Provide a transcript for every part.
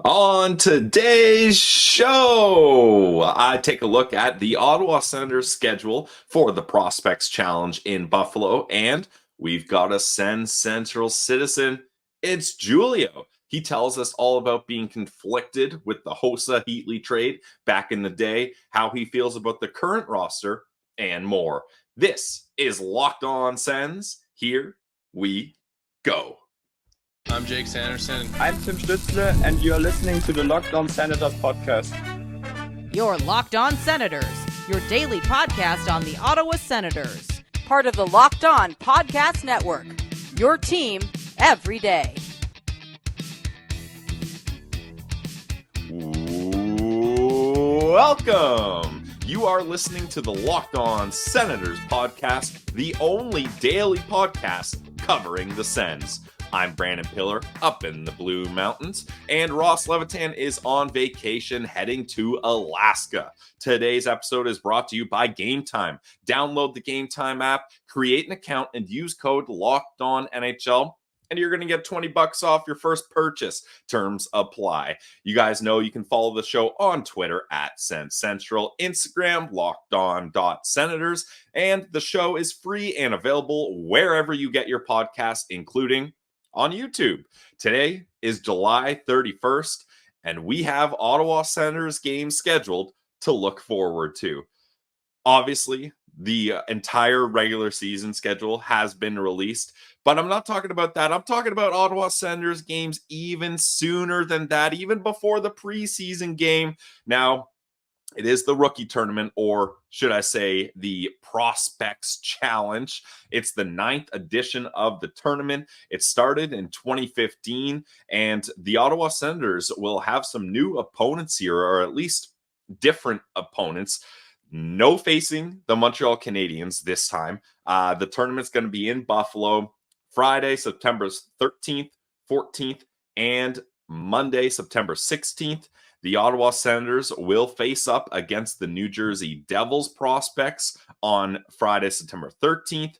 On today's show, I take a look at the Ottawa Senators schedule for the Prospects Challenge in Buffalo, and we've got a SensCentral Citizen. It's Julio. He tells us all about being conflicted with the Hossa Heatley trade back in the day, how he feels about the current roster, and more. This is Locked On Sens. Here we go. I'm Jake Sanderson. I'm Tim Stützle, and you're listening to the Locked On Senators podcast. You're Locked On Senators, your daily podcast on the Ottawa Senators. Part of the Locked On Podcast Network, your team every day. Welcome! You are listening to the Locked On Senators podcast, the only daily podcast covering the Sens. I'm Brandon Pillar up in the Blue Mountains, and Ross Levitan is on vacation heading to Alaska. Today's episode is brought to you by Game Time. Download the Game Time app, create an account, and use code LOCKEDONNHL, and you're going to get $20 off your first purchase. Terms apply. You guys know you can follow the show on Twitter at SensCentral, Instagram, LockedOn.Senators, and the show is free and available wherever you get your podcasts, including on YouTube. Today is July 31st, and we have Ottawa Senators games scheduled to look forward to. Obviously, the entire regular season schedule has been released, but I'm not talking about that. I'm talking about Ottawa Senators games even sooner than that, even before the preseason game. Now, it is the rookie tournament, or should I say the Prospects Challenge. It's the 9th edition of the tournament. It started in 2015, and the Ottawa Senators will have some new opponents here, or at least different opponents. No facing the Montreal Canadiens this time. The tournament's going to be in Buffalo Friday, September 13th, 14th, and Monday, September 16th. The Ottawa Senators will face up against the New Jersey Devils prospects on Friday, September 13th.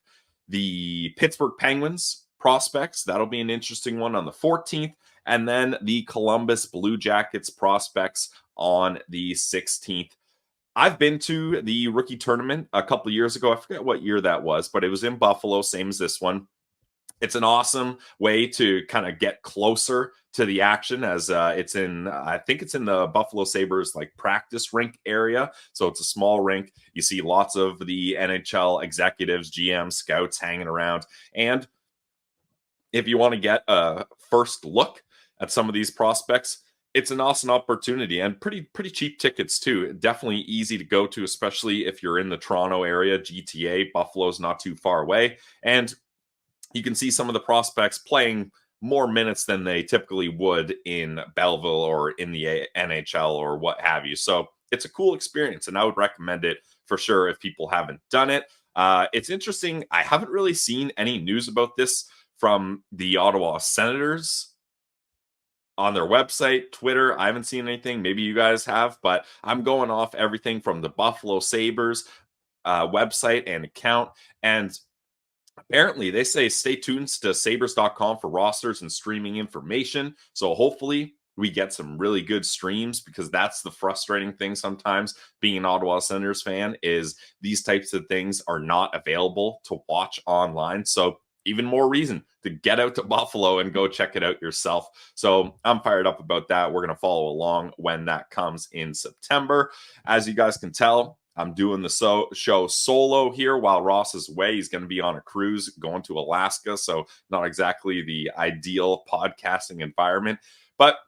The Pittsburgh Penguins prospects, that'll be an interesting one on the 14th. And then the Columbus Blue Jackets prospects on the 16th. I've been to the rookie tournament a couple of years ago. I forget what year that was, but it was in Buffalo, same as this one. It's an awesome way to kind of get closer to the action, as I think it's in the Buffalo Sabres like practice rink area. So it's a small rink. You see lots of the NHL executives, GM, scouts hanging around. And if you want to get a first look at some of these prospects, it's an awesome opportunity, and pretty cheap tickets too. Definitely easy to go to, especially if you're in the Toronto area, GTA. Buffalo's not too far away. And you can see some of the prospects playing more minutes than they typically would in Belleville or in the NHL or what have you. So it's a cool experience, and I would recommend it for sure if people haven't done it. It's interesting. I haven't really seen any news about this from the Ottawa Senators on their website, Twitter. I haven't seen anything. Maybe you guys have, but I'm going off everything from the Buffalo Sabres website and account. And apparently, they say stay tuned to sabres.com for rosters and streaming information. So hopefully we get some really good streams, because that's the frustrating thing sometimes being an Ottawa Senators fan, is these types of things are not available to watch online. So even more reason to get out to Buffalo and go check it out yourself. So I'm fired up about that. We're going to follow along when that comes in September. As you guys can tell, I'm doing the show solo here while Ross is away. He's going to be on a cruise going to Alaska, so not exactly the ideal podcasting environment. But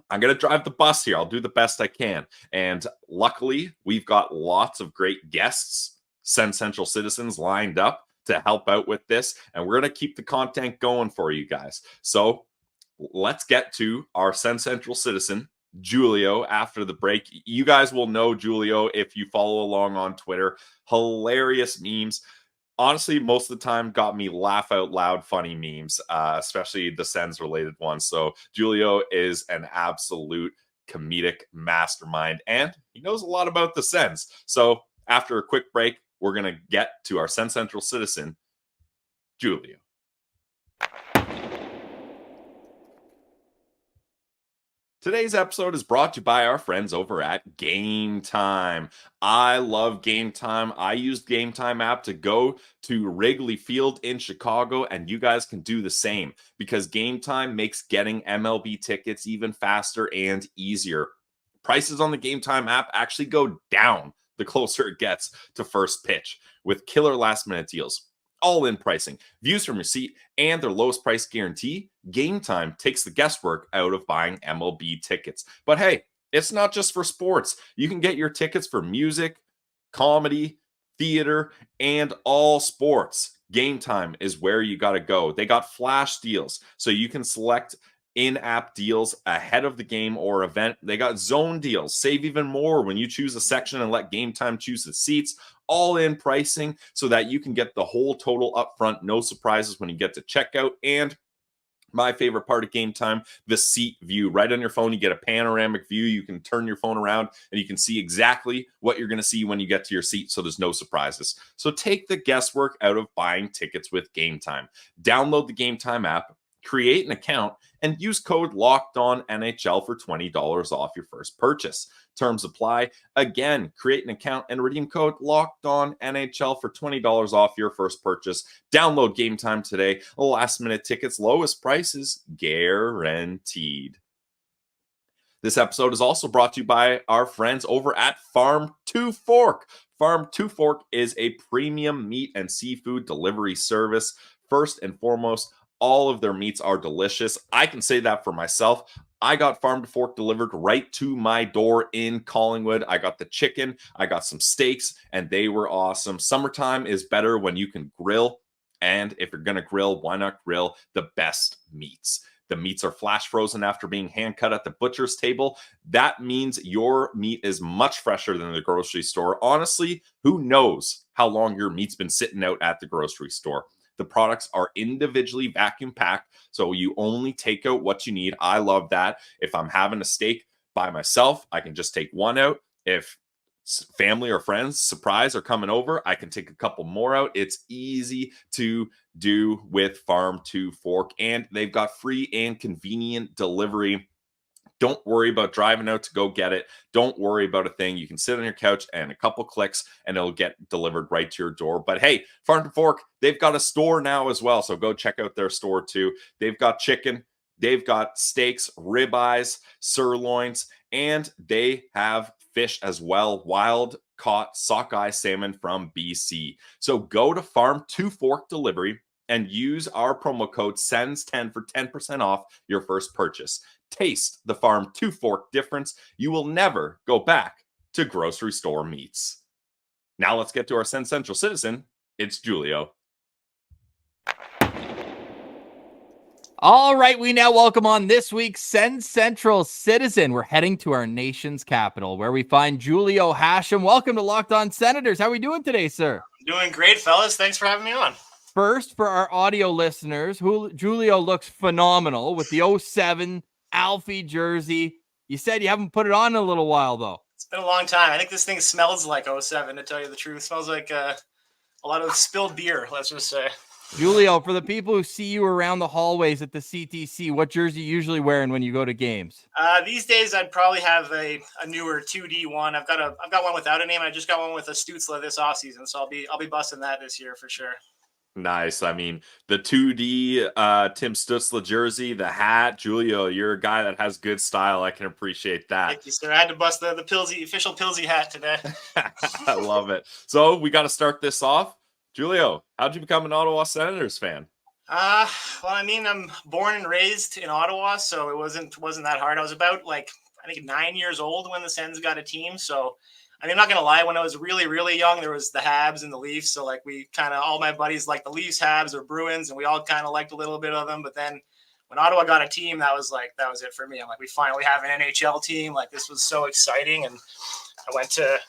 I'm going to drive the bus here. I'll do the best I can. And luckily, we've got lots of great guests, SensCentral Citizens, lined up to help out with this. And we're going to keep the content going for you guys. So let's get to our SensCentral Citizen, Julio, after the break. You guys will know Julio if you follow along on Twitter. Hilarious memes. Honestly, most of the time got me laugh out loud funny memes, especially the Sens related ones. So Julio is an absolute comedic mastermind, and he knows a lot about the Sens. So after a quick break, we're going to get to our SensCentral Citizen, Julio. Today's episode is brought to you by our friends over at Game Time. I love Game Time. I used Game Time app to go to Wrigley Field in Chicago, and you guys can do the same because Game Time makes getting MLB tickets even faster and easier. Prices on the Game Time app actually go down the closer it gets to first pitch with killer last-minute deals. All-in pricing, views from your seat, and their lowest price guarantee. Game Time takes the guesswork out of buying MLB tickets. But hey, it's not just for sports. You can get your tickets for music, comedy, theater, and all sports. Game Time is where you got to go. They got flash deals, so you can select in-app deals ahead of the game or event. They got zone deals. Save even more when you choose a section and let Game Time choose the seats. All-in pricing so that you can get the whole total up front. No surprises when you get to checkout. And my favorite part of Game Time, the seat view. Right on your phone, you get a panoramic view. You can turn your phone around and you can see exactly what you're going to see when you get to your seat, so there's no surprises. So take the guesswork out of buying tickets with Game Time. Download the Game Time app, create an account, and use code LOCKEDONNHL for $20 off your first purchase. Terms apply. Again, create an account and redeem code LOCKEDONNHL for $20 off your first purchase. Download Game Time today. Last minute tickets, lowest prices guaranteed. This episode is also brought to you by our friends over at Farm to Fork. Farm to Fork is a premium meat and seafood delivery service. First and foremost, all of their meats are delicious. I can say that for myself. I got Farm to Fork delivered right to my door in Collingwood. I got the chicken, I got some steaks, and they were awesome. Summertime is better when you can grill. And if you're going to grill, why not grill the best meats? The meats are flash frozen after being hand cut at the butcher's table. That means your meat is much fresher than the grocery store. Honestly, who knows how long your meat's been sitting out at the grocery store? The products are individually vacuum packed, so you only take out what you need. I love that. If I'm having a steak by myself, I can just take one out. If family or friends, surprise, are coming over, I can take a couple more out. It's easy to do with Farm to Fork, and they've got free and convenient delivery. Don't worry about driving out to go get it. Don't worry about a thing. You can sit on your couch and a couple clicks and it'll get delivered right to your door. But hey, Farm to Fork, they've got a store now as well. So go check out their store too. They've got chicken, they've got steaks, ribeyes, sirloins, and they have fish as well. Wild caught sockeye salmon from BC. So go to Farm to Fork Delivery and use our promo code SENS10 for 10% off your first purchase. Taste the Farm to Fork difference. You will never go back to grocery store meats. Now let's get to our SensCentral Citizen. It's Julio. All right, we now welcome on this week's SensCentral Citizen. We're heading to our nation's capital, where we find Julio Hasham. Welcome to Locked On Senators. How are we doing today, sir? Doing great, fellas. Thanks for having me on. First, for our audio listeners, Julio looks phenomenal with the 07 Alfie jersey. You said you haven't put it on in a little while, though. It's been a long time. I think this thing smells like 07, to tell you the truth. It smells like a lot of spilled beer, let's just say. Julio, for the people who see you around the hallways at the CTC, what jersey are you usually wearing when you go to games? These days, I'd probably have a newer 2D one. I've got one without a name. I just got one with a Stutzla this offseason, so I'll be busting that this year for sure. Nice. I mean, the 2D Tim Stutzla jersey, the hat. Julio, you're a guy that has good style. I can appreciate that. Thank you, sir. I had to bust the Pilsy, official Pilsy hat today. I love it. So we got to start this off. Julio, how'd you become an Ottawa Senators fan? Well, I mean, I'm born and raised in Ottawa, so it wasn't that hard. I was about, I think 9 years old when the Sens got a team, so I mean, I'm not going to lie. When I was really, really young, there was the Habs and the Leafs. So, we kind of, all my buddies liked the Leafs, Habs, or Bruins, and we all kind of liked a little bit of them. But then when Ottawa got a team, that was it for me. I'm like, we finally have an NHL team. This was so exciting. And I went to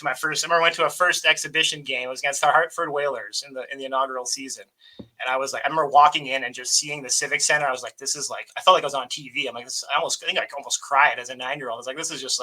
my first, I remember I went to a first exhibition game. It was against the Hartford Whalers in the inaugural season. And I remember walking in and just seeing the Civic Center. I was like, this is I felt like I was on TV. I'm like, I think I almost cried as a 9-year-old. I was like, this is just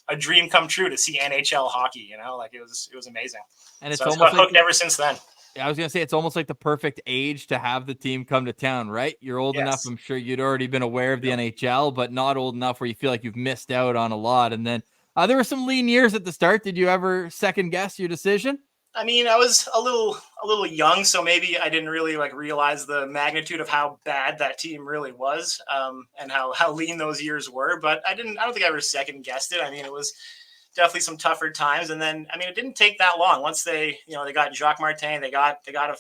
a dream come true to see NHL hockey, it was amazing. And it's so almost hooked ever since then. I was going to say, it's almost like the perfect age to have the team come to town, right? You're old enough. I'm sure you'd already been aware of the NHL, but not old enough where you feel like you've missed out on a lot. And then there were some lean years at the start. Did you ever second guess your decision? I mean, I was a little young, so maybe I didn't really realize the magnitude of how bad that team really was, and how lean those years were. But I don't think I ever second guessed it. I mean, it was definitely some tougher times. And then, I mean, it didn't take that long. Once they got Jacques Martin, they got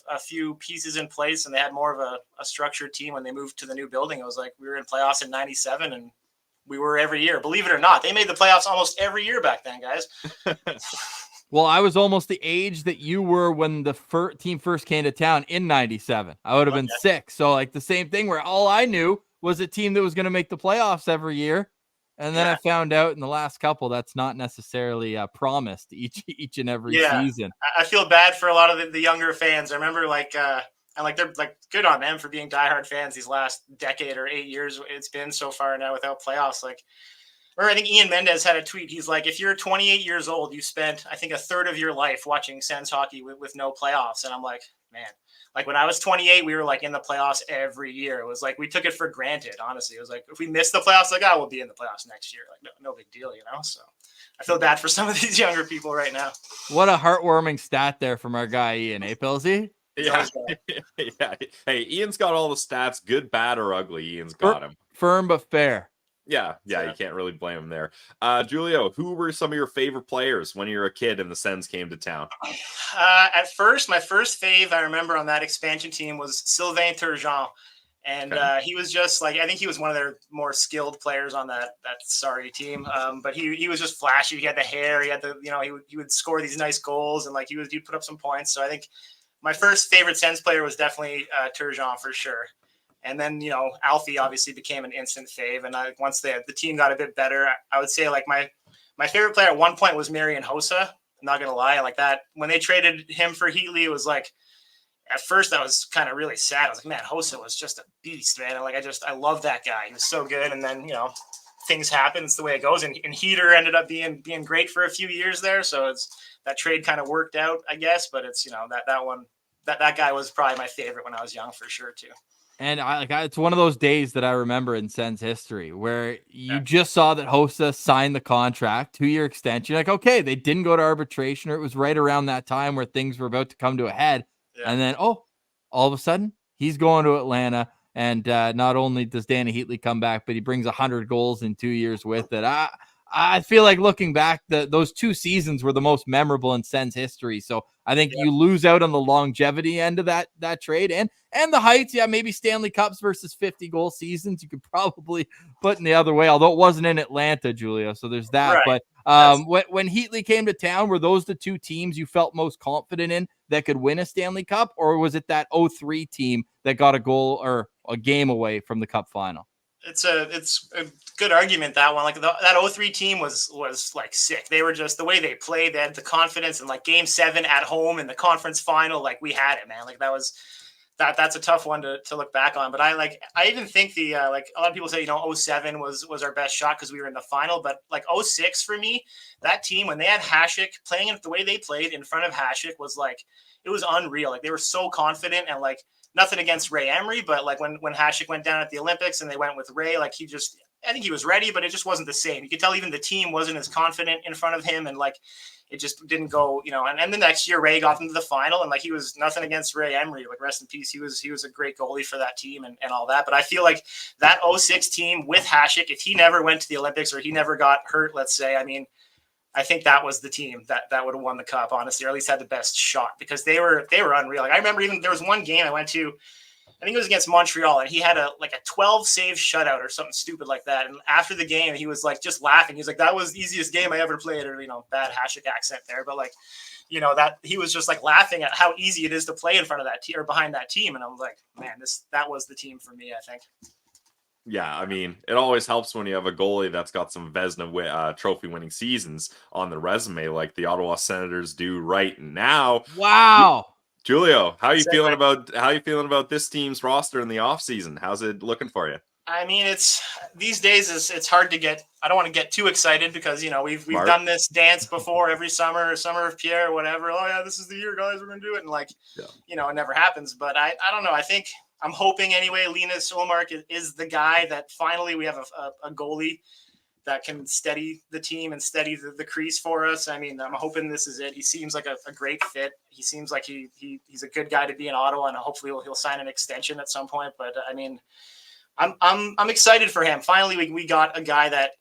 a few pieces in place, and they had more of a structured team when they moved to the new building. It was like we were in playoffs in '97, and we were every year. Believe it or not, they made the playoffs almost every year back then, guys. Well, I was almost the age that you were when the team first came to town in '97. I would have been 6. So like the same thing where all I knew was a team that was going to make the playoffs every year. And then I found out in the last couple that's not necessarily promised each and every season. I feel bad for a lot of the younger fans. I remember they're good on them for being diehard fans these last decade or 8 years it's been so far now without playoffs. I think Ian Mendez had a tweet. He's like, if you're 28 years old, you spent, I think, a third of your life watching Sens hockey with no playoffs. And I'm like, man, when I was 28, we were in the playoffs every year. It was we took it for granted, honestly. It was if we missed the playoffs, we'll be in the playoffs next year. No big deal, So I feel bad for some of these younger people right now. What a heartwarming stat there from our guy, Ian, Pilsy? Yeah. Yeah. Hey, Ian's got all the stats, good, bad, or ugly. Ian's got him. Firm but fair. Yeah, you can't really blame him there. Julio, who were some of your favorite players when you were a kid and the Sens came to town? At first, my first fave I remember on that expansion team was Sylvain Turgeon. And he was just I think he was one of their more skilled players on that sorry team. But he was just flashy. He had the hair. He had he would score these nice goals, and he'd put up some points. So I think my first favorite Sens player was definitely Turgeon for sure. And then, Alfie obviously became an instant fave. And once the team got a bit better, I would say my favorite player at one point was Marian Hossa. I'm not going to lie. That when they traded him for Heatley, it was at first I was kind of really sad. I was like, man, Hossa was just a beast, man. I love that guy. He was so good. And then, things happen. It's the way it goes. And Heater ended up being great for a few years there. So that trade kind of worked out, I guess. But it's, that guy was probably my favorite when I was young for sure too. And it's one of those days that I remember in Sens history where you just saw that Hossa signed the contract, 2-year extension. You're like, okay, they didn't go to arbitration, or it was right around that time where things were about to come to a head. Yeah. And then, all of a sudden, he's going to Atlanta. And not only does Dany Heatley come back, but he brings 100 goals in 2 years with it. I feel like looking back, those 2 seasons were the most memorable in Sens history. So I think you lose out on the longevity end of that trade and the heights. Yeah, maybe Stanley Cups versus 50-goal seasons. You could probably put in the other way, although it wasn't in Atlanta, Julio. So there's that. Right. But when Heatley came to town, were those the 2 teams you felt most confident in that could win a Stanley Cup? Or was it that 03 team that got a goal or a game away from the Cup final? It's a good argument, that one. That 03 team was sick. They were just, the way they played, they had the confidence, and Game 7 at home in the conference final, we had it, man. That's a tough one to look back on. But I even think a lot of people say 07 was our best shot because we were in the final, but 06 for me, that team, when they had Hasek playing it the way they played in front of Hasek, was it was unreal. They were so confident, and nothing against Ray Emery, but when Hasek went down at the Olympics and they went with Ray, I think he was ready, but it just wasn't the same. You could tell even the team wasn't as confident in front of him, and it just didn't go, and the next year Ray got into the final, and he was nothing against Ray Emery, rest in peace. He was a great goalie for that team and all that. But I feel that 06 team with Hasek, if he never went to the Olympics or he never got hurt, let's say, I think that was the team that would have won the cup, honestly, or at least had the best shot, because they were unreal. I remember even there was one game I went to, I think it was against Montreal, and he had a 12 save shutout or something stupid like that. And after the game, he was just laughing. He was that was the easiest game I ever played, or bad Hasek accent there, but that he was just laughing at how easy it is to play in front of that team or behind that team. And I was like, man, that was the team for me, I think. Yeah, it always helps when you have a goalie that's got some Vezina trophy-winning seasons on the resume, like the Ottawa Senators do right now. Wow, Julio, how are you feeling about this team's roster in the offseason? How's it looking for you? I mean, it's these days it's hard to get. I don't want to get too excited because we've done this dance before every summer of Pierre, whatever. Oh yeah, this is the year, guys. We're gonna do it, and it never happens. But I don't know. I think I'm hoping anyway. Linus Ullmark is the guy that finally we have a goalie that can steady the team and steady the crease for us. I mean, I'm hoping this is it. He seems like a great fit. He seems like he's a good guy to be in Ottawa, and hopefully he'll sign an extension at some point. But I mean, I'm excited for him. Finally, we got a guy that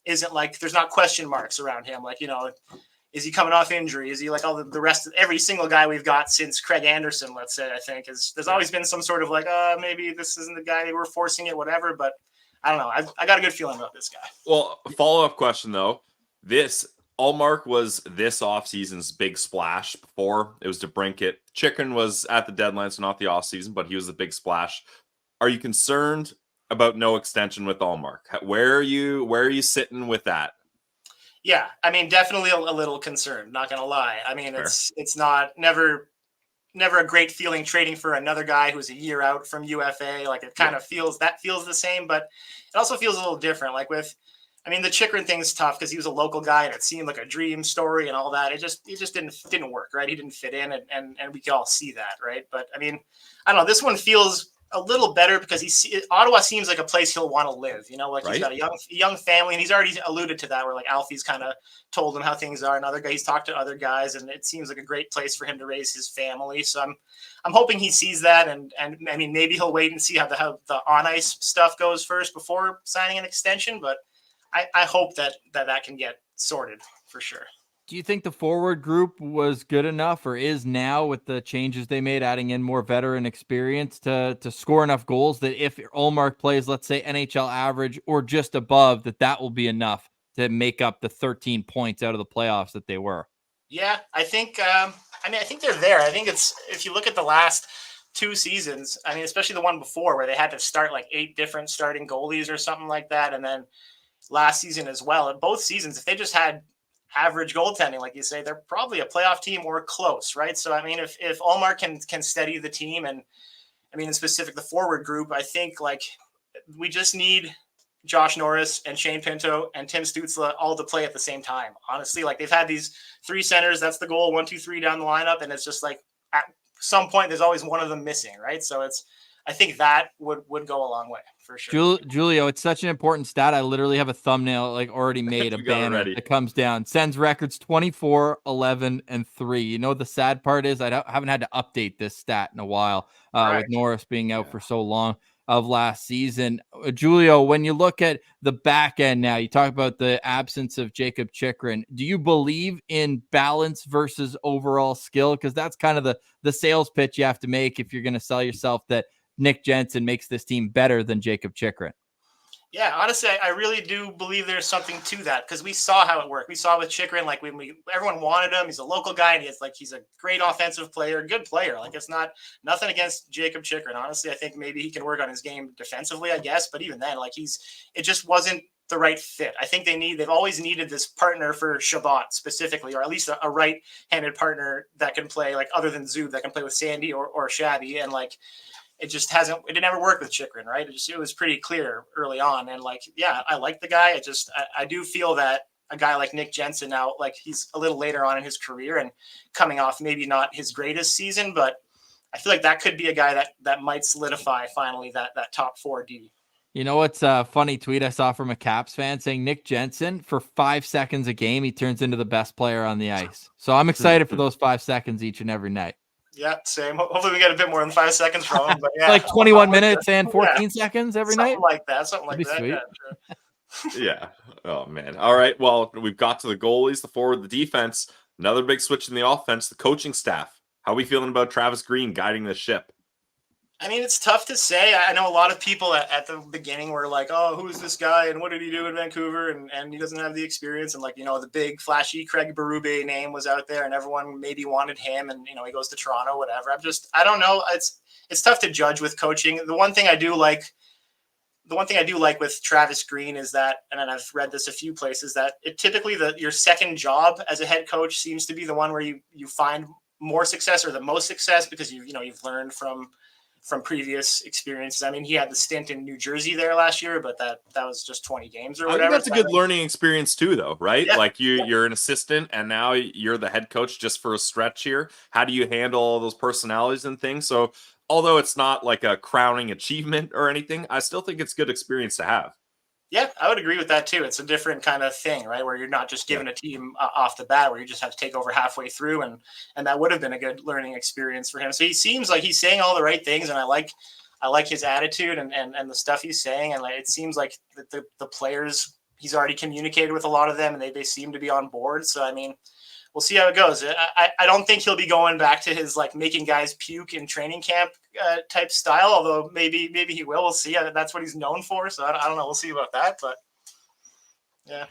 isn't like there's not question marks around him. Like is he coming off injury? Is he like all the rest of every single guy we've got since Craig Anderson? Let's say I think there's always been some sort of like maybe this isn't the guy they were forcing it, whatever. But I don't know. I got a good feeling about this guy. Well, follow-up question though. This Ullmark was this offseason's big splash. Before it was DeBrincat. Chychrun was at the deadline, so not the offseason, but he was the big splash. Are you concerned about no extension with Ullmark? Where are you sitting with that? Yeah, I mean, definitely a little concerned. Not gonna lie. I mean, it's not never a great feeling trading for another guy who's a year out from UFA. Like it kind of feels the same, but it also feels a little different. Like the Chychrun thing's tough because he was a local guy and it seemed like a dream story and all that. It just didn't work, right? He didn't fit in, and we could all see that, right? But I mean, I don't know. This one feels a little better because Ottawa seems like a place he'll want to live. Right? He's got a young family, and he's already alluded to that. Where like Alfie's kind of told him how things are, and he's talked to other guys, and it seems like a great place for him to raise his family. So I'm hoping he sees that, and I mean maybe he'll wait and see how the on ice stuff goes first before signing an extension. But I hope that can get sorted for sure. Do you think the forward group was good enough or is now with the changes they made, adding in more veteran experience to score enough goals that if Ullmark plays, let's say NHL average or just above, that will be enough to make up the 13 points out of the playoffs that they were? Yeah, I think, I think they're there. I think if you look at the last 2 seasons, I mean, especially the one before where they had to start like 8 different starting goalies or something like that. And then last season as well, in both seasons, if they just had average goaltending, like you say, they're probably a playoff team or close, right? So I mean, if Ullmark can steady the team, and I mean in specific the forward group, I think like we just need Josh Norris and Shane Pinto and Tim Stützle all to play at the same time. Honestly, like they've had these 3 centers, that's the goal, 1, 2, 3 down the lineup, and it's just like at some point there's always one of them missing, right? So I think that would go a long way for sure. Julio, it's such an important stat. I literally have a thumbnail like already made, a banner that comes down. Sens records 24, 11, and 3. You know, the sad part is I haven't had to update this stat in a while with Norris being out for so long of last season. Julio, when you look at the back end now, you talk about the absence of Jacob Chychrun. Do you believe in balance versus overall skill? Because that's kind of the sales pitch you have to make if you're going to sell yourself that Nick Jensen makes this team better than Jacob Chychrun. Yeah, honestly, I really do believe there's something to that because we saw how it worked. We saw with Chychrun, like when everyone wanted him. He's a local guy, and he's a great offensive player, good player. Like it's nothing against Jacob Chychrun. Honestly, I think maybe he can work on his game defensively, I guess. But even then, like it just wasn't the right fit. I think they've always needed this partner for Shabbat specifically, or at least a right-handed partner that can play like other than Zub that can play with Sandy or Shabby, and like. It didn't ever work with Chychrun, right? It was pretty clear early on. And like, yeah, I like the guy. I do feel that a guy like Nick Jensen now, like he's a little later on in his career and coming off maybe not his greatest season, but I feel like that could be a guy that might solidify finally that top 4D. You know what's a funny tweet I saw from a Caps fan saying Nick Jensen, for 5 seconds a game, he turns into the best player on the ice. So I'm excited for those 5 seconds each and every night. Yeah, same. Hopefully we get a bit more than 5 seconds from him. But yeah, like 21 minutes and 14 seconds every something night. Like that. Something like that. Sweet. Yeah, sure. Yeah. Oh man. All right. Well, we've got to the goalies, the forward, the defense. Another big switch in the offense, the coaching staff. How are we feeling about Travis Green guiding the ship? I mean, it's tough to say. I know a lot of people at the beginning were like, oh, who's this guy and what did he do in Vancouver? And he doesn't have the experience. And like, the big flashy Craig Berube name was out there and everyone maybe wanted him. And, he goes to Toronto, whatever. I don't know. It's tough to judge with coaching. The one thing I do like with Travis Green is that, and I've read this a few places, that it typically your second job as a head coach seems to be the one where you find more success or the most success because you've learned from from previous experiences. I mean, he had the stint in New Jersey there last year, but that was just 20 games or I whatever. think that's a good learning experience too, though, right? Yeah. Like you're an assistant and now you're the head coach just for a stretch here. How do you handle all those personalities and things? So although it's not like a crowning achievement or anything, I still think it's good experience to have. Yeah, I would agree with that too. It's a different kind of thing, right? Where you're not just given a team off the bat, where you just have to take over halfway through, and that would have been a good learning experience for him. So he seems like he's saying all the right things, and I like his attitude and the stuff he's saying, and it seems like the players he's already communicated with a lot of them, and they seem to be on board. So I mean, we'll see how it goes. I don't think he'll be going back to his like making guys puke in training camp type style, although maybe he will. We'll see. That's what he's known for. So I don't know. We'll see about that. But yeah.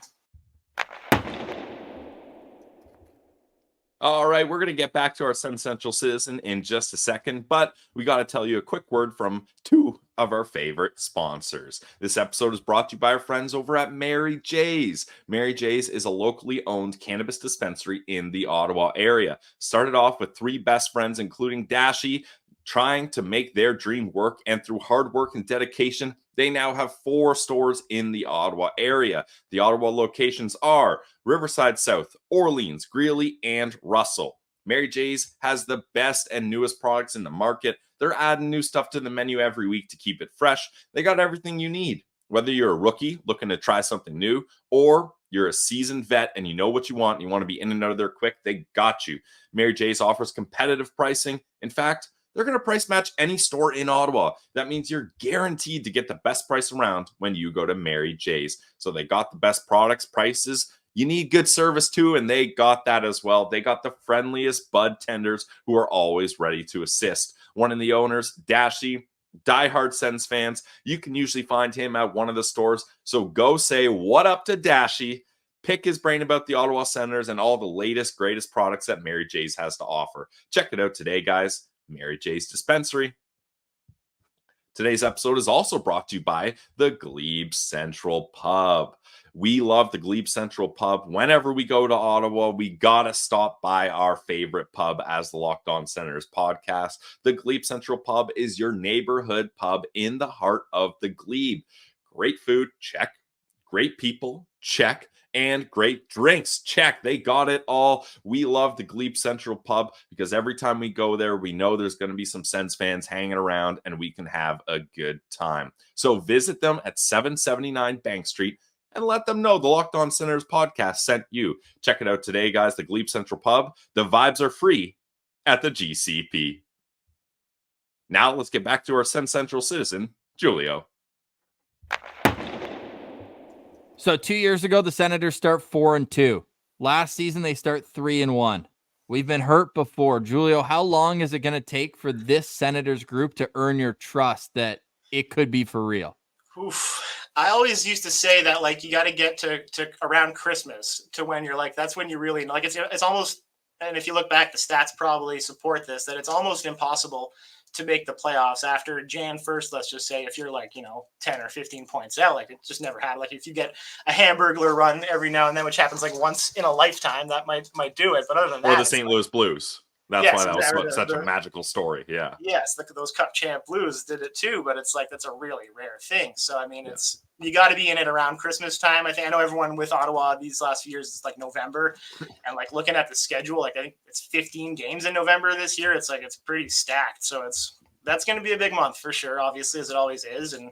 All right, we're going to get back to our SensCentral Citizen in just a second, but we got to tell you a quick word from two of our favorite sponsors. This episode is brought to you by our friends over at Mary J's. Mary J's is a locally owned cannabis dispensary in the Ottawa area. Started off with three best friends, including Dany, trying to make their dream work, and through hard work and dedication, they now have 4 stores in the Ottawa area. The Ottawa locations are Riverside South, Orleans, Greeley, and Russell. Mary J's has the best and newest products in the market. They're adding new stuff to the menu every week to keep it fresh. They got everything you need. Whether you're a rookie looking to try something new, or you're a seasoned vet and you know what you want and you want to be in and out of there quick, they got you. Mary J's offers competitive pricing. In fact, they're going to price match any store in Ottawa. That means you're guaranteed to get the best price around when you go to Mary J's. So they got the best products, prices. You need good service too, and they got that as well. They got the friendliest bud tenders who are always ready to assist. One of the owners, Dany, diehard Sens fans. You can usually find him at one of the stores. So go say what up to Dany. Pick his brain about the Ottawa Senators and all the latest, greatest products that Mary J's has to offer. Check it out today, guys. Mary J's Dispensary. Today's episode is also brought to you by the GLEBE Central Pub. We love the GLEBE Central Pub. Whenever we go to Ottawa, we gotta stop by our favorite pub as the Locked On Senators podcast. The GLEBE Central Pub is your neighborhood pub in the heart of the Glebe. Great food, check. Great people, check. And great drinks, check. They got it all. We love the GLEBE Central Pub because every time we go there, we know there's going to be some Sens fans hanging around and we can have a good time. So visit them at 779 Bank Street and let them know the Locked On Senators podcast sent you. Check it out today, guys. The GLEBE Central Pub. The vibes are free at the GCP. Now let's get back to our SensCentral Citizen, Julio. So 2 years ago, the Senators start 4-2. Last season, they start 3-1. We've been hurt before. Julio, how long is it going to take for this Senators group to earn your trust that it could be for real? Oof. I always used to say that, like, you got to get to around Christmas to when you're like, that's when you really like it's almost, and if you look back, the stats probably support this, that it's almost impossible to make the playoffs after Jan 1st, let's just say, if you're like, 10 or 15 points out, like it just never happened. Like if you get a Hamburglar run every now and then, which happens like once in a lifetime, that might do it. But other than that, or the St. Louis Blues. That's why that was such a magical story. Yeah. Yes, those Cup champ Blues did it too, but it's like that's a really rare thing. So I mean, you got to be in it around Christmas time. I know everyone with Ottawa these last few years, it's like November, and like looking at the schedule, like I think it's 15 games in November this year. It's like it's pretty stacked. So that's going to be a big month for sure, obviously, as it always is. And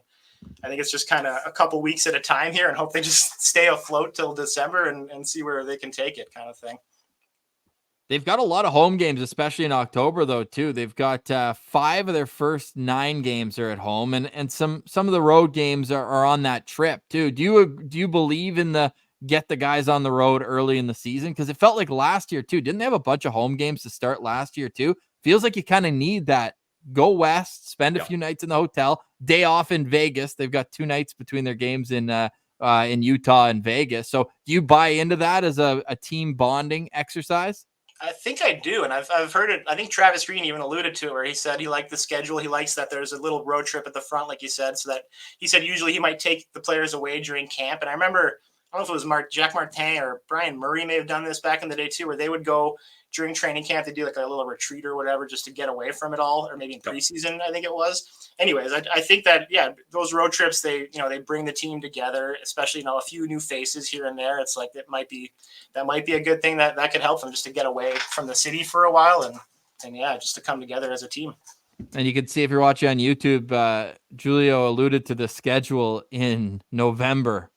I think it's just kind of a couple weeks at a time here, and hope they just stay afloat till December and see where they can take it, kind of thing. They've got a lot of home games, especially in October, though, too. They've got 5 of their first 9 games are at home, and some of the road games are on that trip, too. Do you believe in the get the guys on the road early in the season? Because it felt like last year, too. Didn't they have a bunch of home games to start last year, too? Feels like you kind of need that. Go west, spend a few nights in the hotel, day off in Vegas. They've got 2 nights between their games in Utah and Vegas. So do you buy into that as a team bonding exercise? I think I do, and I've heard it. I think Travis Green even alluded to it, where he said he liked the schedule. He likes that there's a little road trip at the front, like you said, so that he said usually he might take the players away during camp. And I remember, I don't know if it was Jack Martin or Brian Murray may have done this back in the day too, where they would go during training camp, they do like a little retreat or whatever just to get away from it all, or maybe in preseason, I think it was. Anyways, I think that, those road trips, they bring the team together, especially, a few new faces here and there. It's like, that might be a good thing that could help them just to get away from the city for a while and just to come together as a team. And you can see if you're watching on YouTube, Julio alluded to the schedule in November.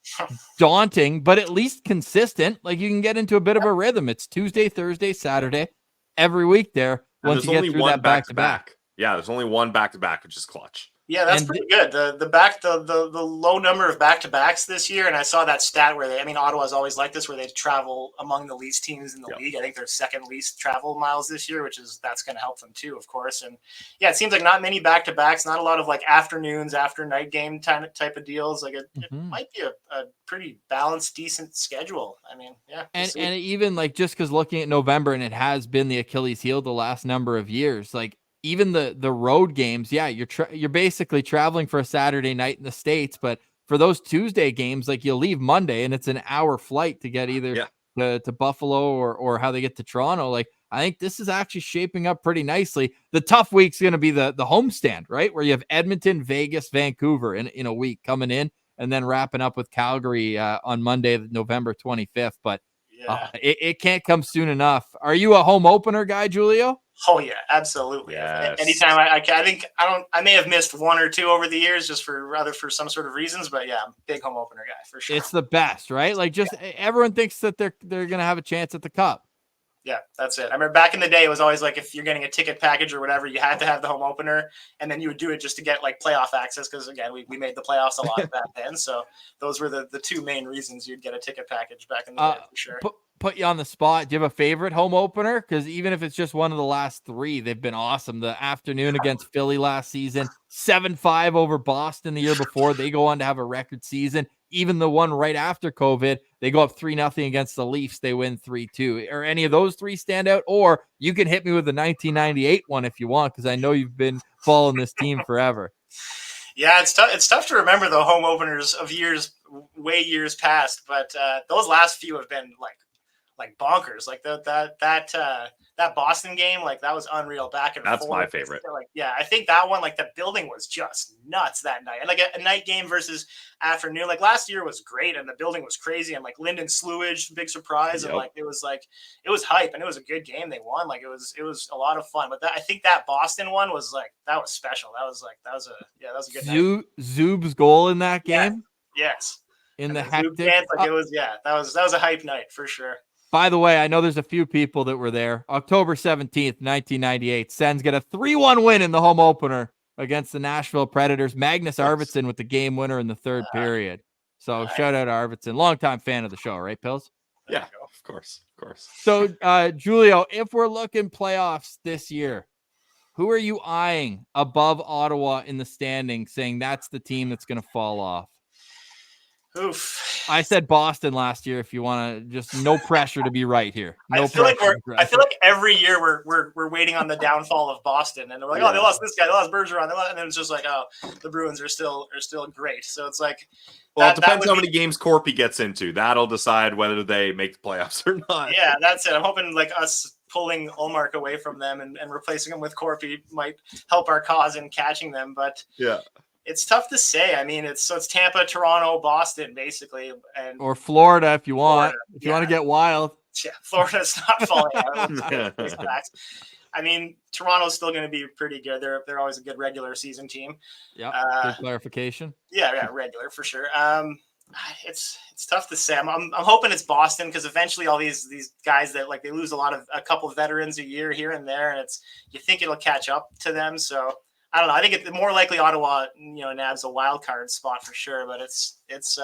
Daunting, but at least consistent. Like, you can get into a bit of a rhythm. It's Tuesday, Thursday, Saturday, every week there. Once you get through that back-to-back. Yeah, there's only one back-to-back, which is clutch. Yeah, that's pretty good. The low number of back-to-backs this year, and I saw that stat where Ottawa's always like this, where they travel among the least teams in the league. I think they're second least travel miles this year, that's going to help them too, of course. And it seems like not many back-to-backs, not a lot of like afternoons, after night game type of deals. Like it might be a pretty balanced, decent schedule. And even like, just because looking at November, and it has been the Achilles heel the last number of years, like, even the road games, you're basically traveling for a Saturday night in the States, but for those Tuesday games, like, you'll leave Monday and it's an hour flight to get either to Buffalo or how they get to Toronto. Like, I think this is actually shaping up pretty nicely. The tough week's going to be the homestand, right? Where you have Edmonton, Vegas, Vancouver in a week coming in, and then wrapping up with Calgary on Monday, November 25th. But it can't come soon enough. Are you a home opener guy, Julio? Oh yeah, absolutely. Yes. Anytime I may have missed one or two over the years just for some sort of reasons, but I'm a big home opener guy for sure. It's the best, right? Like, just everyone thinks that they're going to have a chance at the Cup. Yeah, that's it. I remember back in the day, it was always like, if you're getting a ticket package or whatever, you had to have the home opener, and then you would do it just to get like playoff access. Because again, we made the playoffs a lot back then. So those were the two main reasons you'd get a ticket package back in the day for sure. Put you on the spot. Do you have a favorite home opener? Because even if it's just one of the last three, they've been awesome. The afternoon against Philly last season, 7-5 over Boston the year before. They go on to have a record season. Even the one right after COVID, they go up 3-0 against the Leafs. They win 3-2. Or any of those three stand out? Or you can hit me with the 1998 one if you want, because I know you've been following this team forever. Yeah, it's tough to remember the home openers of years past, but those last few have been like bonkers. Like that Boston game, like, that was unreal back and forth. That's my favorite. I think that one, like, the building was just nuts that night. And like a night game versus afternoon, like last year was great and the building was crazy, and like Lyndon Slewage, big surprise. And like it was hype, and it was a good game. They won. Like it was a lot of fun. But I think that Boston one was that was special. That was a good night. Zoob's goal in that game. Yes. In the hectic. hectic. That was a hype night for sure. By the way, I know there's a few people that were there. October 17th, 1998, Sens get a 3-1 win in the home opener against the Nashville Predators. Magnus Arvidsson with the game winner in the third period. So shout out to Arvidsson. Longtime fan of the show, right, Pills? Yeah, of course. So, Julio, if we're looking playoffs this year, who are you eyeing above Ottawa in the standings, saying that's the team that's going to fall off? Oof. I said Boston last year. If you want to, just no pressure to be right here. I feel like every year we're waiting on the downfall of Boston, and they're like, oh, they lost this guy, they lost Bergeron, and then it's just like, oh, the Bruins are still great. So it's like, well, it depends how many games Corpy gets into. That'll decide whether they make the playoffs or not. Yeah, that's it. I'm hoping like us pulling Ullmark away from them and replacing him with Corpy might help our cause in catching them, but yeah. It's tough to say. I mean, it's Tampa, Toronto, Boston, basically, or Florida if you want. If you want to get wild. Yeah, Florida's not falling out. I mean, Toronto's still going to be pretty good. They're always a good regular season team. Yeah. Good clarification. Yeah, regular for sure. It's tough to say. I'm hoping it's Boston, because eventually all these guys that they lose a couple of veterans a year here and there, and you think it'll catch up to them. So. I don't know. I think it's more likely Ottawa, nabs a wild card spot for sure, but it's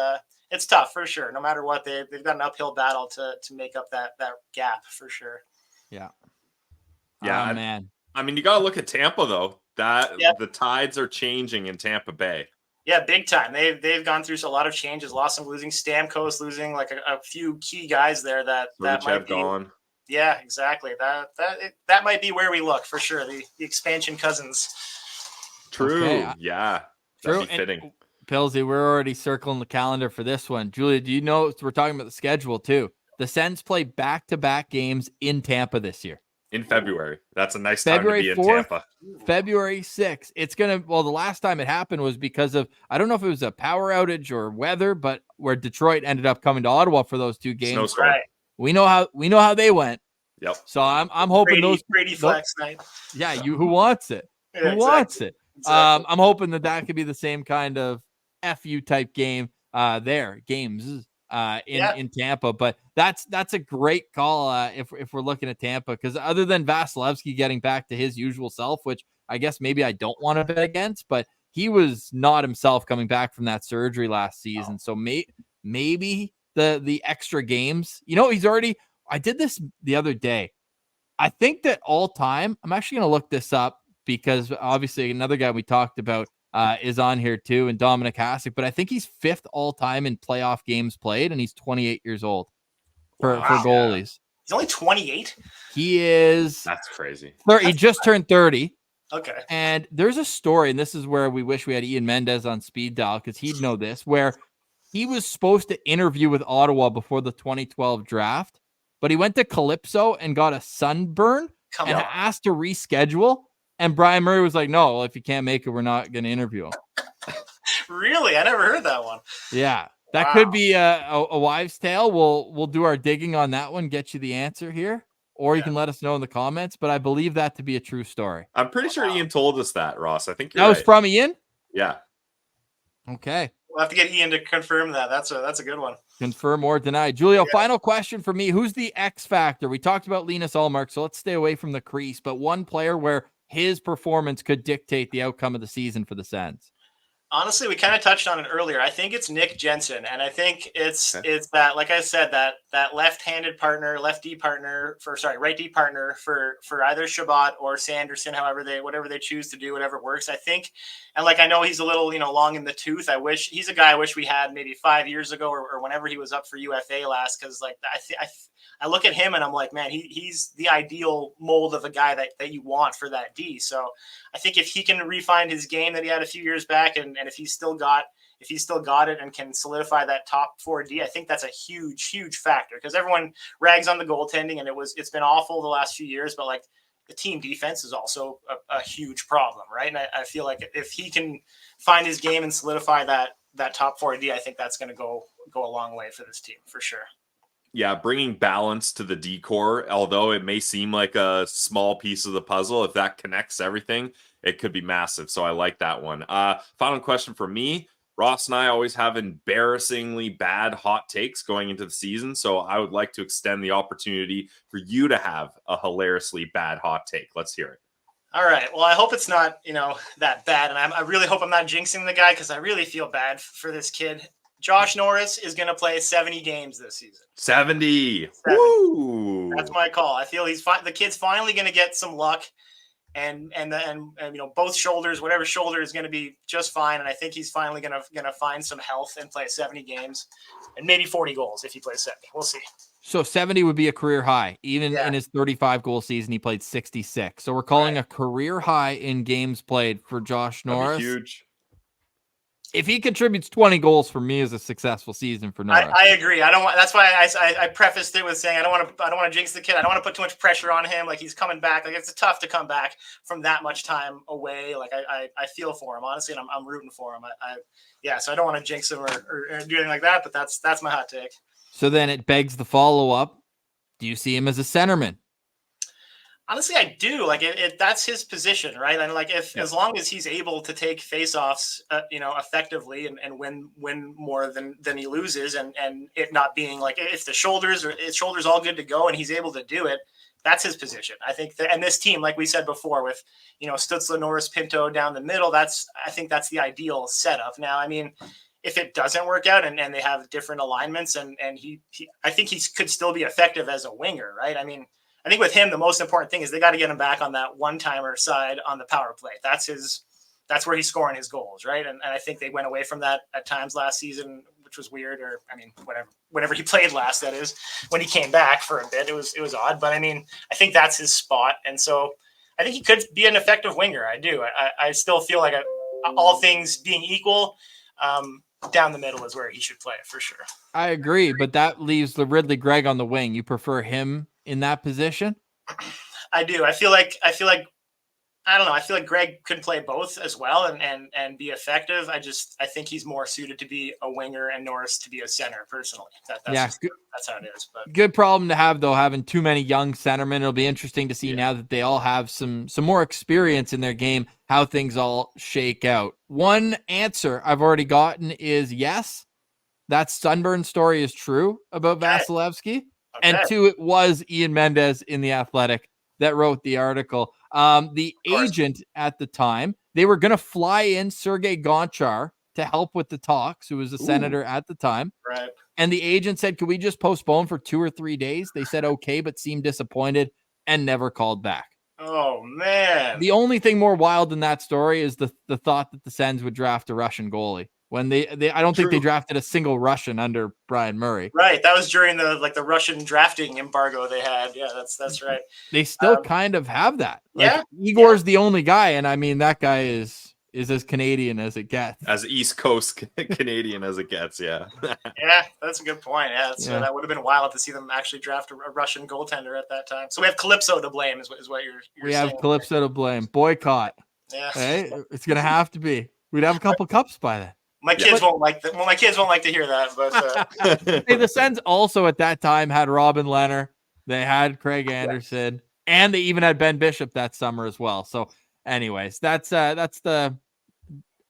tough for sure. No matter what, they've got an uphill battle to make up that gap for sure. Yeah. Yeah, man. I mean, you got to look at Tampa though. The tides are changing in Tampa Bay. Yeah, big time. They've gone through a lot of changes. Lost some, losing Stamkos, losing like a few key guys there that might be gone. Yeah, exactly. That might be where we look for sure. The expansion cousins. True. Okay. Yeah. True. That'd be fitting. Pillsy, we're already circling the calendar for this one. Julia, do you know we're talking about the schedule too? The Sens play back-to-back games in Tampa this year. In February. That's a nice time February to be in 4th, Tampa. February 6th. It's going to, the last time it happened was because of, I don't know if it was a power outage or weather, but where Detroit ended up coming to Ottawa for those 2 games. Snowstorm. Right. We know how they went. Yep. So I'm hoping Brady flex night. Yeah, who wants it? Yeah, Who wants it? Exactly. I'm hoping that could be the same kind of FU type game games in Tampa. But that's a great call if we're looking at Tampa, because other than Vasilevsky getting back to his usual self, which I guess maybe I don't want to bet against, but he was not himself coming back from that surgery last season. So maybe the extra games, he's already, I did this the other day. I think that all time, I'm actually going to look this up because obviously another guy we talked about is on here too, and Dominic Hasek, but I think he's 5th all time in playoff games played, and he's 28 years old for goalies. He's only 28? He is. That's crazy. He just turned 30. Okay. And there's a story, and this is where we wish we had Ian Mendez on speed dial because he'd know this, where he was supposed to interview with Ottawa before the 2012 draft, but he went to Calypso and got a sunburn and asked to reschedule. And Brian Murray was like, no, if you can't make it, we're not going to interview him. Really? I never heard that one. Yeah. That could be a wives' tale. We'll do our digging on that one, get you the answer here, or you can let us know in the comments. But I believe that to be a true story. I'm pretty sure Ian told us that, Ross. I think that was from Ian? Yeah. Okay. We'll have to get Ian to confirm that. That's a good one. Confirm or deny. Julio, final question for me. Who's the X factor? We talked about Linus Ullmark, so let's stay away from the crease, but one player where his performance could dictate the outcome of the season for the Sens. Honestly, we kind of touched on it earlier. I think it's Nick Jensen, and I think it's that, like I said, that left-handed partner, right D partner for either Shabbat or Sanderson, whatever they choose to do, whatever works. I think, and I know he's a little long in the tooth. He's a guy I wish we had maybe 5 years ago or whenever he was up for UFA last, because I look at him and I'm like, man, he's the ideal mold of a guy that you want for that D. So I think if he can refine his game that he had a few years back, and if he's still got it and can solidify that top 4D, I think that's a huge factor, because everyone rags on the goaltending and it's been awful the last few years, but the team defense is also a huge problem, right? And I feel like if he can find his game and solidify that top 4D, I think that's going to go a long way for this team for sure. Yeah, bringing balance to the decor, although it may seem like a small piece of the puzzle, if that connects everything, it could be massive. So I like that one. Final question for me. Ross and I always have embarrassingly bad hot takes going into the season, so I would like to extend the opportunity for you to have a hilariously bad hot take. Let's hear it. All right. Well, I hope it's not, that bad, and I really hope I'm not jinxing the guy, because I really feel bad for this kid. Josh Norris is going to play 70 games this season. 70. Woo! That's my call. I feel the kid's finally going to get some luck, and both shoulders, whatever shoulder, is going to be just fine. And I think he's finally going to find some health and play 70 games, and maybe 40 goals if he plays 70. We'll see. So 70 would be a career high. Even in his 35 goal season, he played 66. So we're calling a career high in games played for Josh Norris. Huge. If he contributes 20 goals, for me, is a successful season for Norris. I agree. I don't want. That's why I prefaced it with saying I don't want to jinx the kid. I don't want to put too much pressure on him. He's coming back. It's tough to come back from that much time away. I feel for him, honestly, and I'm rooting for him. So I don't want to jinx him or do anything like that. But that's my hot take. So then it begs the follow up: do you see him as a centerman? Honestly, I do. That's his position, right? And as long as he's able to take faceoffs, effectively and win more than he loses, and it not being if his shoulders all good to go and he's able to do it, that's his position. I think and this team, like we said before, with Stützle, Norris, Pinto down the middle, I think that's the ideal setup. Now, I mean, if it doesn't work out and they have different alignments, and I think he could still be effective as a winger, right? I mean, I think with him, the most important thing is they got to get him back on that one-timer side on the power play. That's where he's scoring his goals, right? And I think they went away from that at times last season, which was weird. Or whenever he played last, that is, when he came back for a bit, it was odd. But I mean, I think that's his spot, and so I think he could be an effective winger. I do. I still feel like all things being equal, down the middle is where he should play for sure. I agree, but that leaves the Ridley Gregg on the wing. You prefer him in that position? I do. I feel like I don't know. I feel like Greg could play both as well and be effective. I think he's more suited to be a winger and Norris to be a center personally. That's how it is. But good problem to have though, having too many young centermen. It'll be interesting to see now that they all have some more experience in their game, how things all shake out. One answer I've already gotten is yes, that Sunburn story is true about Vasilevsky. And two, it was Ian Mendez in The Athletic that wrote the article. The agent at the time, they were going to fly in Sergei Gonchar to help with the talks, who was a senator at the time. Right. And the agent said, could we just postpone for 2 or 3 days? They said, okay, but seemed disappointed and never called back. Oh, man. The only thing more wild than that story is the thought that the Sens would draft a Russian goalie. When they I don't think they drafted a single Russian under Brian Murray. Right. That was during the Russian drafting embargo they had. Yeah, that's right. They still kind of have that. Yeah. Igor's the only guy, and I mean that guy is as Canadian as it gets. As East Coast Canadian as it gets, yeah. Yeah, that's a good point. Yeah, that would have been wild to see them actually draft a Russian goaltender at that time. So we have Calypso to blame is what you're we saying. We have Calypso to blame. Boycott. Yeah. Hey, it's going to have to be. We'd have a couple cups by then. My kids won't like that. Well, my kids won't like to hear that, but hey, the Sens also at that time had Robin Leonard, they had Craig Anderson, and they even had Ben Bishop that summer as well. So, anyways, that's the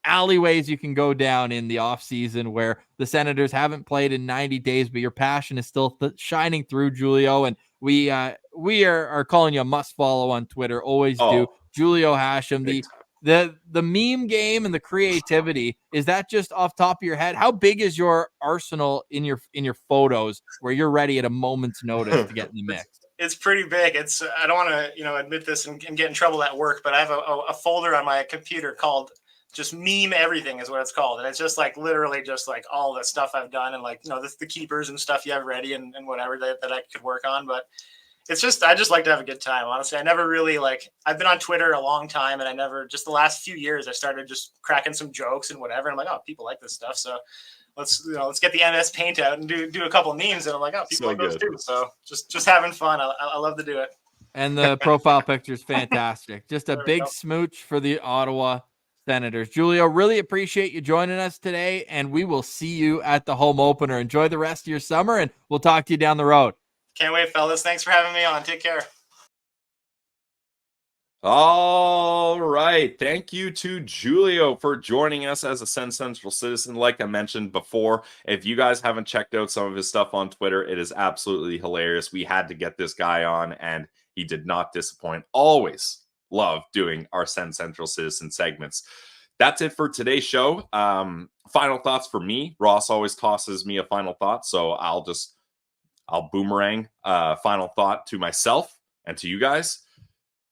alleyways you can go down in the off season where the Senators haven't played in 90 days, but your passion is still shining through, Julio. And we are calling you a must follow on Twitter. Always do. Julio Hasham, the meme game and the creativity, is that just off top of your head? How big is your arsenal in your photos where you're ready at a moment's notice to get in the mix? It's pretty big. I don't want to admit this and get in trouble at work, but I have a folder on my computer called just meme everything is what it's called. And it's just like literally just like all the stuff I've done and like, the keepers and stuff you have ready and whatever that I could work on. But it's just, I just like to have a good time. Honestly, I never really I've been on Twitter a long time and I never, just the last few years, I started just cracking some jokes and whatever. And I'm like, oh, people like this stuff. So let's get the MS Paint out and do a couple of memes. And I'm like, oh, people like those too. So just having fun. I love to do it. And the profile picture is fantastic. Just a big smooch for the Ottawa Senators. Julio, really appreciate you joining us today. And we will see you at the home opener. Enjoy the rest of your summer and we'll talk to you down the road. Can't wait, fellas. Thanks for having me on. Take care. All right. Thank you to Julio for joining us as a SensCentral Citizen. Like I mentioned before, if you guys haven't checked out some of his stuff on Twitter, it is absolutely hilarious. We had to get this guy on, and he did not disappoint. Always love doing our SensCentral Citizen segments. That's it for today's show. Final thoughts for me. Ross always tosses me a final thought, so I'll boomerang final thought to myself and to you guys.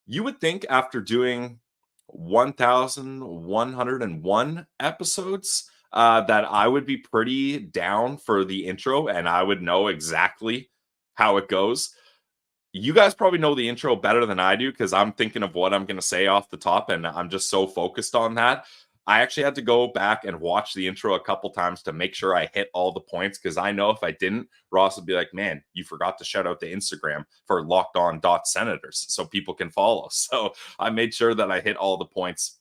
You would think after doing 1,101 episodes that I would be pretty down for the intro and I would know exactly how it goes. You guys probably know the intro better than I do because I'm thinking of what I'm going to say off the top and I'm just so focused on that. I actually had to go back and watch the intro a couple times to make sure I hit all the points because I know if I didn't, Ross would be like, man, you forgot to shout out the Instagram for LockedOn.Senators so people can follow. So I made sure that I hit all the points.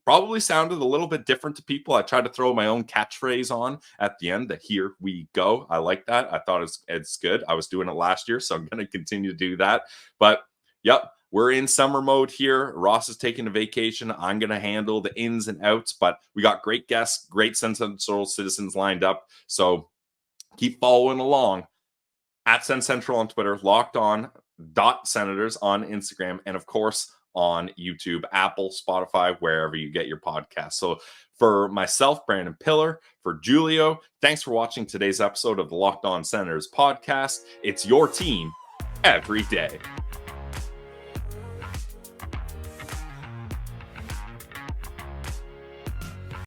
Probably sounded a little bit different to people. I tried to throw my own catchphrase on at the end, the here we go. I like that. I thought it's good. I was doing it last year, so I'm going to continue to do that. But yep. We're in summer mode here. Ross is taking a vacation. I'm going to handle the ins and outs, but we got great guests, great SensCentral Citizens lined up. So keep following along at SensCentral on Twitter, LockedOn.Senators on Instagram, and of course on YouTube, Apple, Spotify, wherever you get your podcasts. So for myself, Brandon Pillar, for Julio, thanks for watching today's episode of the Locked On Senators podcast. It's your team every day.